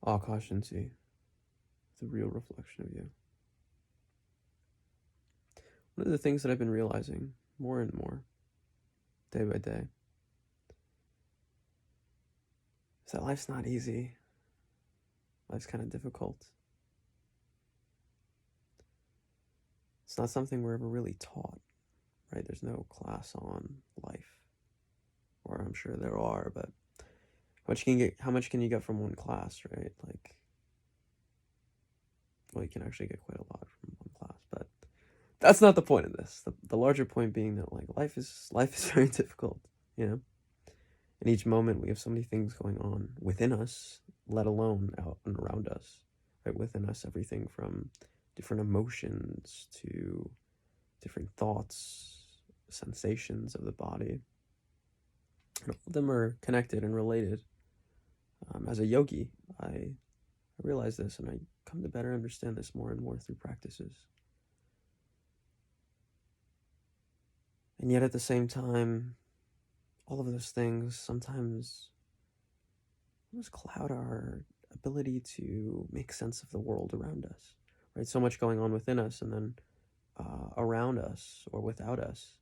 Akash Inti, the real reflection of you. One of the things that I've been realizing more and more, day by day, is that life's not easy. Life's kind of difficult. It's not something we're ever really taught, right? There's no class on life, or I'm sure there are, but how much can you get from one class, right? Well, you can actually get quite a lot from one class, but that's not the point of this. The larger point being that life is very difficult, you know? In each moment we have so many things going on within us, let alone out and around us, right? Within us, everything from different emotions to different thoughts, sensations of the body. And all of them are connected and related. As a yogi, I realize this, and I come to better understand this more and more through practices. And yet at the same time, all of those things sometimes almost cloud our ability to make sense of the world around us, right? So much going on within us, and then around us or without us,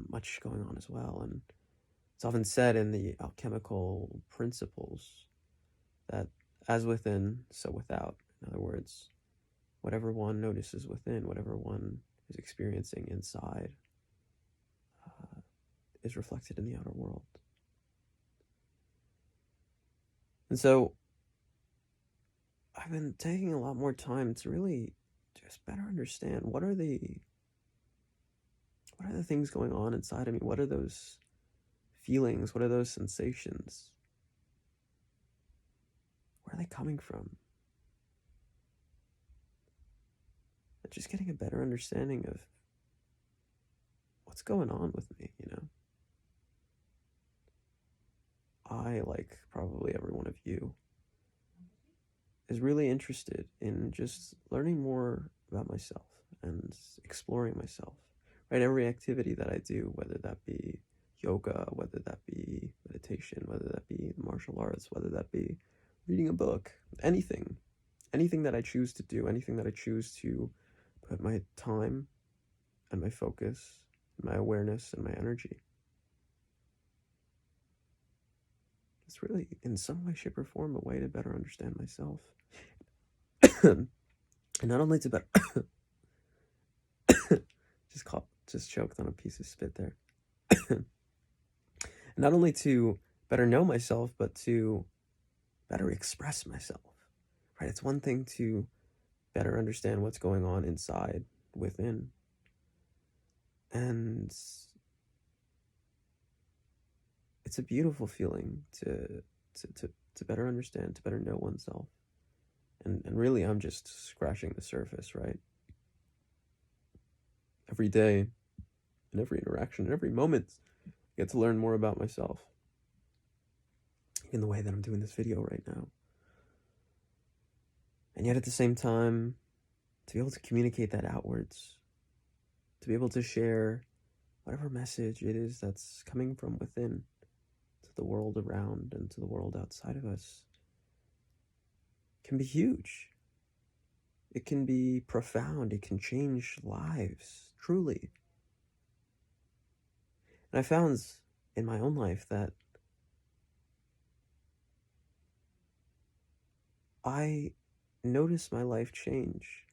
much going on as well. And it's often said in the alchemical principles that as within, so without. In other words, whatever one notices within, whatever one is experiencing inside, is reflected in the outer world. And so I've been taking a lot more time to really just better understand what are the things going on inside of me? What are those feelings? What are those sensations? Where are they coming from? And just getting a better understanding of what's going on with me, you know? I, like probably every one of you, is really interested in just learning more about myself and exploring myself, right? Every activity that I do, whether that be yoga, whether that be meditation, whether that be martial arts, whether that be reading a book, anything that I choose to do, anything that I choose to put my time and my focus, my awareness and my energy, it's really, in some way, shape, or form, a way to better understand myself. And not only to better just choked on a piece of spit there. Not only to better know myself, but to better express myself, right? It's one thing to better understand what's going on inside, within, and it's a beautiful feeling to better understand, to better know oneself. And really, I'm just scratching the surface, right? Every day, in every interaction, in every moment, I get to learn more about myself. In the way that I'm doing this video right now. And yet at the same time, to be able to communicate that outwards, to be able to share whatever message it is that's coming from within to the world around and to the world outside of us, can be huge. It can be profound. It can change lives, truly. And I found in my own life that I notice my life change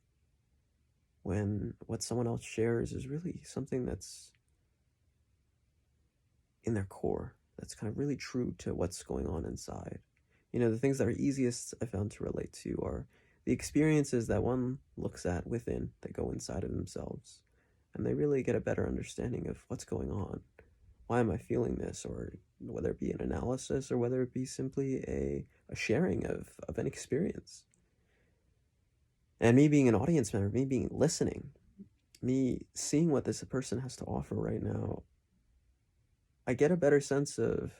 when what someone else shares is really something that's in their core, that's kind of really true to what's going on inside. You know, the things that are easiest I found to relate to are the experiences that one looks at within, that go inside of themselves, and they really get a better understanding of what's going on. Why am I feeling this? Or whether it be an analysis or whether it be simply a sharing of an experience. And me being an audience member, me being listening, me seeing what this person has to offer right now, I get a better sense of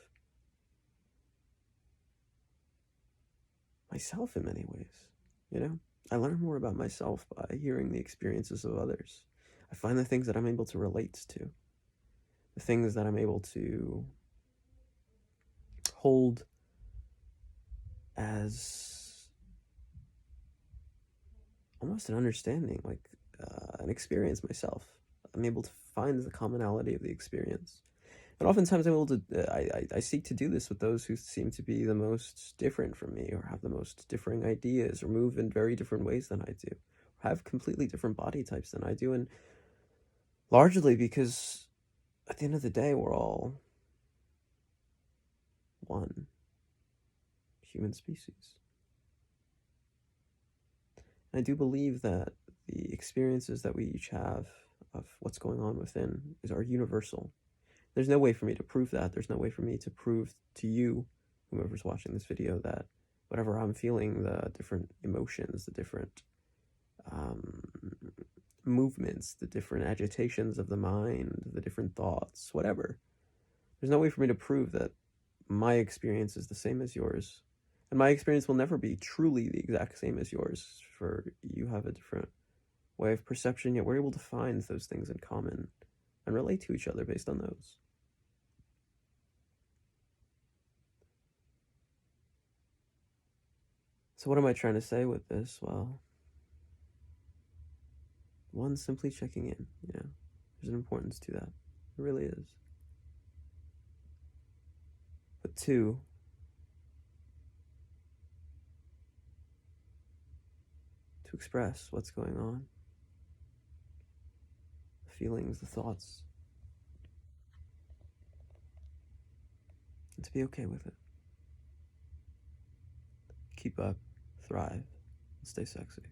myself in many ways, you know? I learn more about myself by hearing the experiences of others. I find the things that I'm able to relate to, the things that I'm able to hold as almost an understanding, like an experience myself. I'm able to find the commonality of the experience. And oftentimes I'm able to, I seek to do this with those who seem to be the most different from me, or have the most differing ideas, or move in very different ways than I do, or have completely different body types than I do. And largely because at the end of the day, we're all one human species. And I do believe that the experiences that we each have of what's going on within are universal. There's no way for me to prove that. There's no way for me to prove to you, whoever's watching this video, that whatever I'm feeling, the different emotions, the different um, movements, the different agitations of the mind, the different thoughts, whatever. There's no way for me to prove that my experience is the same as yours. And my experience will never be truly the exact same as yours, for you have a different way of perception, yet we're able to find those things in common and relate to each other based on those. So what am I trying to say with this? Well, one, simply checking in. There's an importance to that. It really is. But two, to express what's going on, the feelings, the thoughts, and to be okay with it. Keep up, thrive, and stay sexy.